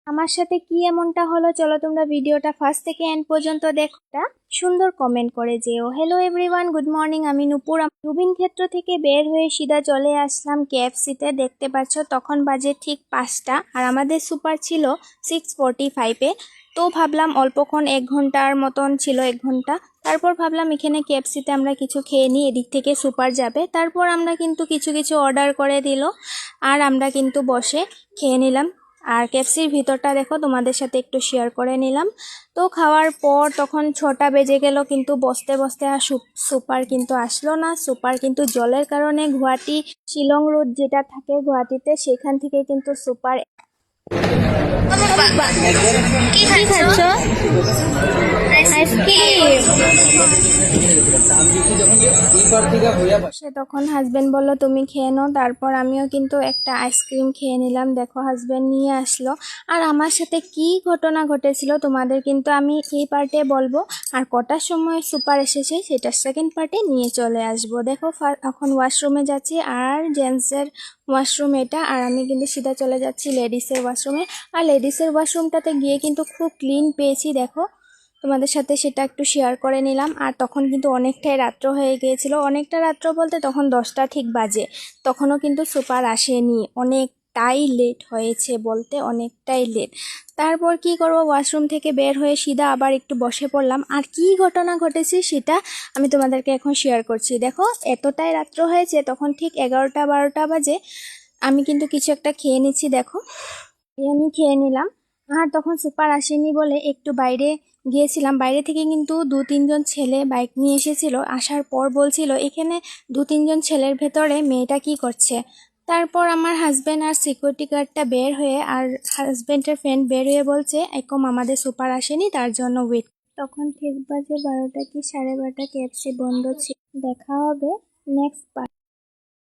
আমার সাথে কি এমনটা হলো চলো তোমরা ভিডিওটা ফার্স্ট থেকে এন্ড পর্যন্ত দেখো। সুন্দর কমেন্ট করে যেও। Hello everyone, good morning. আমি নূপুর। রুবিন ক্ষেত্র থেকে বের হয়ে সিধা চলে আসলাম কেএফসিতে। দেখতে পাচ্ছ তখন বাজে ঠিক 5টা আর আমাদের সুপার ছিল 6:45-এ। তো ভাবলাম অল্পক্ষণ 1 ঘন্টার মতন ছিল, 1 ঘন্টা। তারপর ভাবলাম এখানে কেএফসিতে আমরা কিছু খেয়ে নিই, এদিক থেকে সুপার যাবে। তারপর আমরা কিন্তু কিছু কিছু অর্ডার করে দিল আর আমরা কিন্তু বসে খেয়ে নিলাম। আর কেএফসির ভিতরটা দেখো, তোমাদের সাথে একটু শেয়ার করে নিলাম। তো খাওয়ার পর তখন 6টা বেজে গেল, কিন্তু বসতে বসতে আর সুপার কিন্তু আসলো না। সুপার কিন্তু জলের কারণে গুয়াহাটি শিলং রোড যেটা থাকে গুয়াহাটিতে, সেখান থেকে কিন্তু সুপার। কি খাচ্ছ? সে তখন হাজবেন্ড বলল তুমি খেয়ে নাও। তারপর আমিও কিন্তু একটা আইসক্রিম খেয়ে নিলাম। দেখো হাজবেন্ড নিয়ে আসলো। আর আমার সাথে কি ঘটনা ঘটেছিল তোমাদের কিন্তু আমি এই পার্টে বলবো, আর কটার সময় সুপার এসেছে সেটা সেকেন্ড পার্টে নিয়ে চলে আসবো। দেখো এখন ওয়াশরুমে যাচ্ছি, আর জেন্টসের ওয়াশরুম এটা, আর আমি কিন্তু সিধা চলে যাচ্ছি লেডিসের ওয়াশরুমে। আর লেডিসের ওয়াশরুমটাতে গিয়ে কিন্তু খুব ক্লিন পেয়েছি। দেখো তোমাদের সাথে সেটা একটু শেয়ার করে নিলাম। আর তখন কিন্তু অনেকটাই রাত্র হয়ে গিয়েছিল, অনেকটা রাত্র বলতে তখন 10টা ঠিক বাজে। তখনও কিন্তু সুপার আসেনি, অনেকটাই লেট হয়েছে, বলতে অনেকটাই লেট। তারপর কি করব, ওয়াশরুম থেকে বের হয়ে সিধা আবার একটু বসে পড়লাম। আর কি ঘটনা ঘটেছে সেটা আমি তোমাদেরকে এখন শেয়ার করছি। দেখো এতটাই রাত্র হয়েছে, তখন ঠিক 11টা 12টা বাজে। আমি কিন্তু কিছু একটা খেয়ে নিচ্ছি। দেখো বিরিয়ানি খেয়ে নিলাম। আর তখন সুপার আসেনি বলে একটু বাইরে গিয়েছিলাম। বাইরে থেকে কিন্তু 2-3 জন ছেলে বাইক নিয়ে এসেছিল। আসার পর বলছিল এখানে 2-3 জন ছেলের ভেতরে মেয়েটা কি করছে। তারপর আমার হাজব্যান্ড আর সিকিউরিটি গার্ডটা বের হয়ে, আর হাজব্যান্ডের ফ্রেন্ড বের হয়ে বলছে এরকম আমাদের সুপার আসেনি, তার জন্য ওয়েট। তখন ঠিক বাজে 12টা কি 12:30, কেএফসি বন্ধ ছিল। দেখা হবে নেক্সট পার্ট।